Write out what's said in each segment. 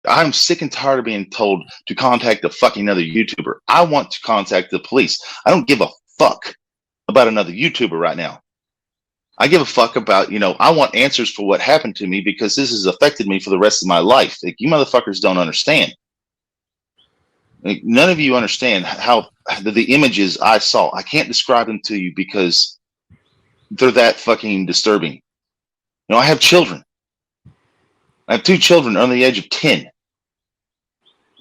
I'm sick and tired of being told to contact a fucking other YouTuber. I want to contact the police. I don't give a fuck about another YouTuber right now. I give a fuck about, I want answers for what happened to me because this has affected me for the rest of my life. Like, you motherfuckers don't understand. Like, none of you understand how the images I saw. I can't describe them to you because they're that fucking disturbing. I have children. I have 2 children under the age of 10.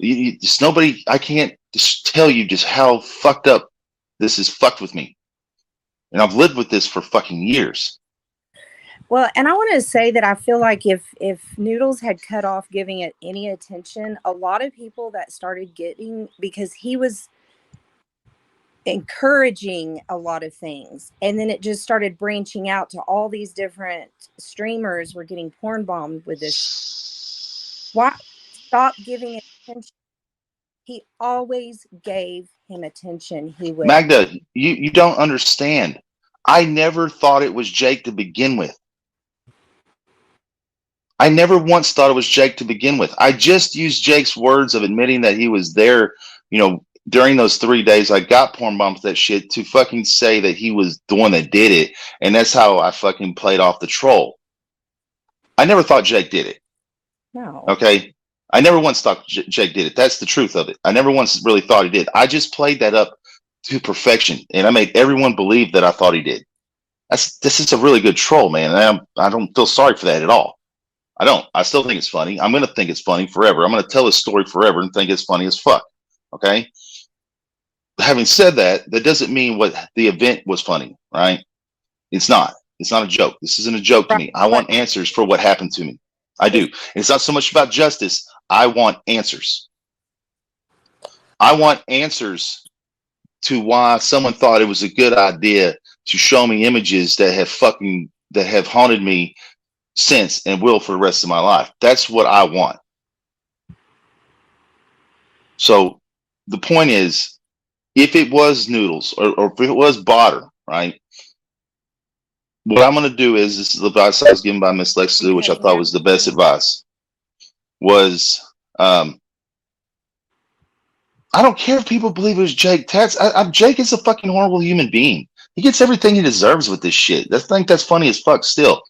Just nobody, I can't just tell you just how fucked up this is fucked with me. And I've lived with this for fucking years. Well, and I want to say that I feel like if Noodles had cut off giving it any attention, a lot of people that started getting, because he was encouraging a lot of things, and then it just started branching out to all these different streamers were getting porn bombed with this. Why stop giving it attention? He always gave him attention. He would. Magda, you don't understand. I never thought it was Jake to begin with. I never once thought it was Jake to begin with. I just used Jake's words of admitting that he was there, during those 3 days. I got porn bombed with that shit to fucking say that he was the one that did it. And that's how I fucking played off the troll. I never thought Jake did it. No. Okay. I never once thought Jake did it. That's the truth of it. I never once really thought he did. I just played that up to perfection, and I made everyone believe that I thought he did. This is a really good troll, man. And I don't feel sorry for that at all. I don't. I still think it's funny. I'm going to think it's funny forever. I'm going to tell this story forever and think it's funny as fuck. Okay. Having said that, that doesn't mean what the event was funny, right? It's not. It's not a joke. This isn't a joke to me. I want answers for what happened to me. I do. It's not so much about justice. I want answers. I want answers to why someone thought it was a good idea to show me images that have haunted me since and will for the rest of my life. That's what I want. So the point is, if it was Noodles or if it was Botter, right? What I'm going to do is, this is the advice I was given by Miss Lex Lou, which I thought was the best advice, was I don't care if people believe it was Jake. Jake is a fucking horrible human being. He gets everything he deserves with this shit. I think that's funny as fuck still.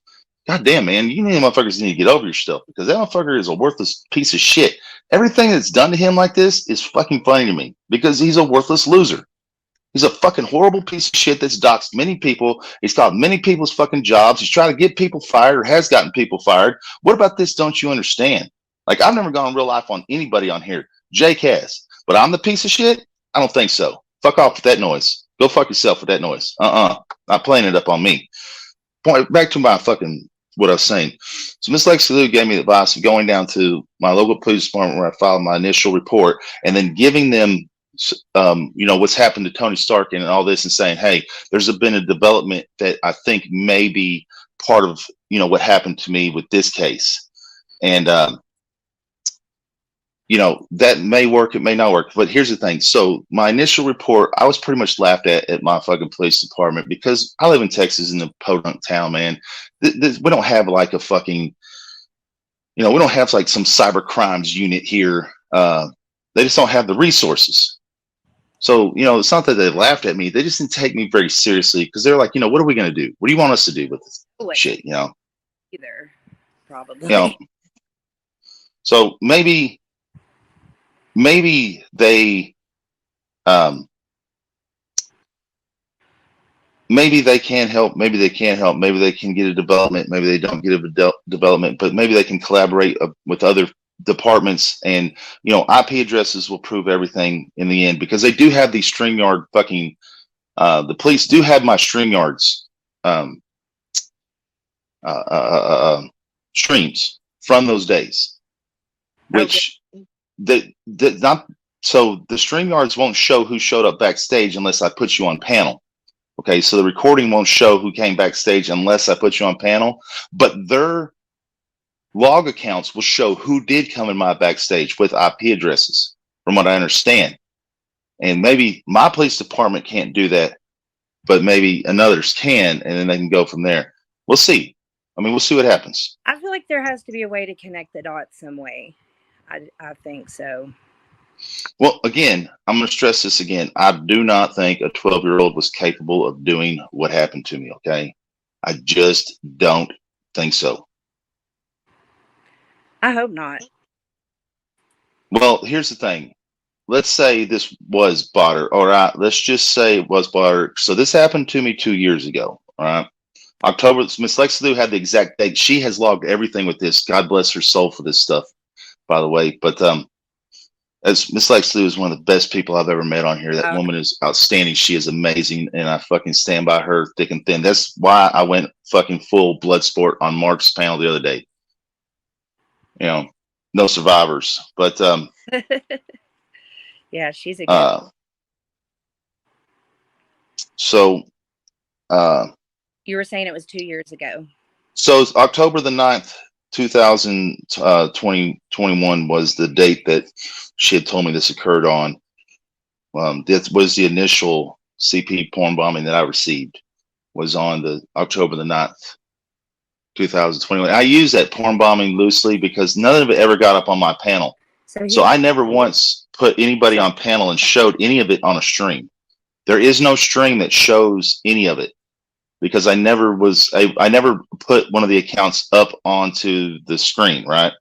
God damn, man. You need motherfuckers need to get over yourself, because that motherfucker is a worthless piece of shit. Everything that's done to him like this is fucking funny to me, because he's a worthless loser. He's a fucking horrible piece of shit that's doxed many people. He's got many people's fucking jobs. He's trying to get people fired, or has gotten people fired. What about this? Don't you understand? Like, I've never gone real life on anybody on here. Jake has. But I'm the piece of shit? I don't think so. Fuck off with that noise. Go fuck yourself with that noise. Not playing it up on me. Back to my fucking what I was saying. So Miss Lexi Lou gave me the advice of going down to my local police department where I filed my initial report, and then giving them what's happened to Tony Stark and all this, and saying, hey, there's been a development that I think may be part of what happened to me with this case. And that may work, it may not work. But here's the thing. So my initial report, I was pretty much laughed at my fucking police department, because I live in Texas in a podunk town, man. We don't have like a fucking, we don't have like some cyber crimes unit here. They just don't have the resources. So, it's not that they laughed at me. They just didn't take me very seriously, because they're like, what are we going to do? What do you want us to do with this shit, Either, probably. So maybe they maybe they can help, maybe they can't help, maybe they can get a development, maybe they don't get a development, but maybe they can collaborate with other departments, and IP addresses will prove everything in the end, because they do have these StreamYard fucking the police do have my StreamYards streams from those days, which not so the StreamYards won't show who showed up backstage unless I put you on panel. Okay, so the recording won't show who came backstage unless I put you on panel, but their log accounts will show who did come in my backstage with IP addresses, from what I understand. And maybe my police department can't do that, but maybe another's can, and then they can go from there. We'll see. I mean, we'll see what happens. I feel like there has to be a way to connect the dots some way. I think so. Well, again, I'm going to stress this again. I do not think a 12-year-old was capable of doing what happened to me. Okay, I just don't think so. I hope not. Well, here's the thing. Let's say this was Botter. All right, let's just say it was Botter. So this happened to me 2 years ago. All right, October. Miss Lex Lou had the exact date. She has logged everything with this. God bless her soul for this stuff, by the way. But as Miss Lex Lou is one of the best people I've ever met on here. That woman is outstanding. She is amazing, and I fucking stand by her thick and thin. That's why I went fucking full blood sport on Mark's panel the other day. You know, no survivors, but yeah, she's a good. So you were saying it was 2 years ago. So it's October the 9th, 2021 was the date that she had told me this occurred on. That was the initial CP porn bombing that I received, was on the October the 9th, 2021. I use that porn bombing loosely because none of it ever got up on my panel. So I never once put anybody on panel and showed any of it on a stream. There is no stream that shows any of it, because I never put one of the accounts up onto the screen, right?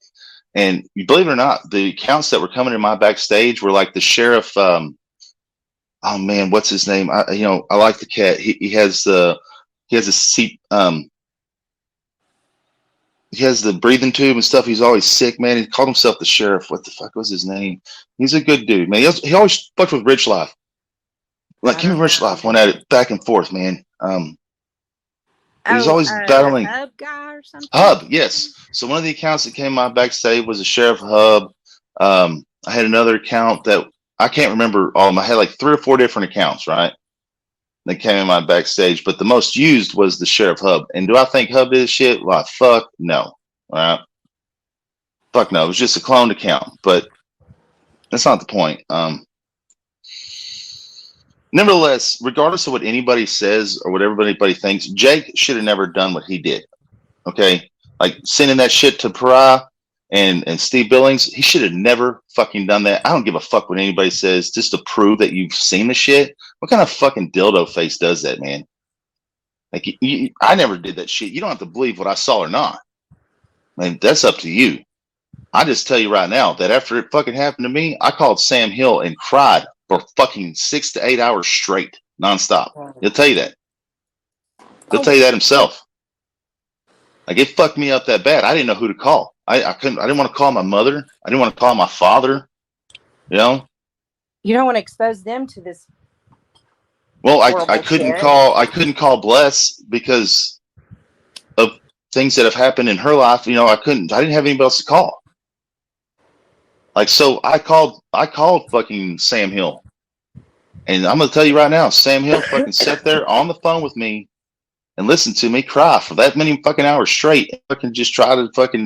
And you believe it or not, the accounts that were coming in my backstage were like the sheriff. Oh man, what's his name? I like the cat. He has a seat. He has the breathing tube and stuff. He's always sick, man. He called himself the sheriff. What the fuck was his name? He's a good dude, man. He always fucked with Rich Life. Like him and Rich Life went at it back and forth, man. He's always battling. Hub guy or something? Hub, yes. So one of the accounts that came in my backstage was a Sheriff Hub. I had another account that I can't remember all of them. I had like 3 or 4 different accounts, right? That came in my backstage, but the most used was the Sheriff Hub. And do I think Hub did shit? Well, fuck no. Right? Fuck no. It was just a cloned account, but that's not the point. Nevertheless, regardless of what anybody says or what everybody thinks, Jake should have never done what he did. Okay? Like sending that shit to Pariah and Steve Billings, he should have never fucking done that. I don't give a fuck what anybody says, just to prove that you've seen the shit. What kind of fucking dildo face does that, man? Like, I never did that shit. You don't have to believe what I saw or not. I mean, that's up to you. I just tell you right now that after it fucking happened to me, I called Sam Hill and cried for fucking 6 to 8 hours straight, nonstop. He'll tell you that. He'll tell you that himself. Like, it fucked me up that bad. I didn't know who to call. I didn't want to call my mother. I didn't want to call my father. You know? You don't want to expose them to this. Well, I couldn't call Bless because of things that have happened in her life. You know, I didn't have anybody else to call. Like, so I called fucking Sam Hill. And I'm going to tell you right now, Sam Hill fucking sat there on the phone with me and listened to me cry for that many fucking hours straight. Fucking just try to fucking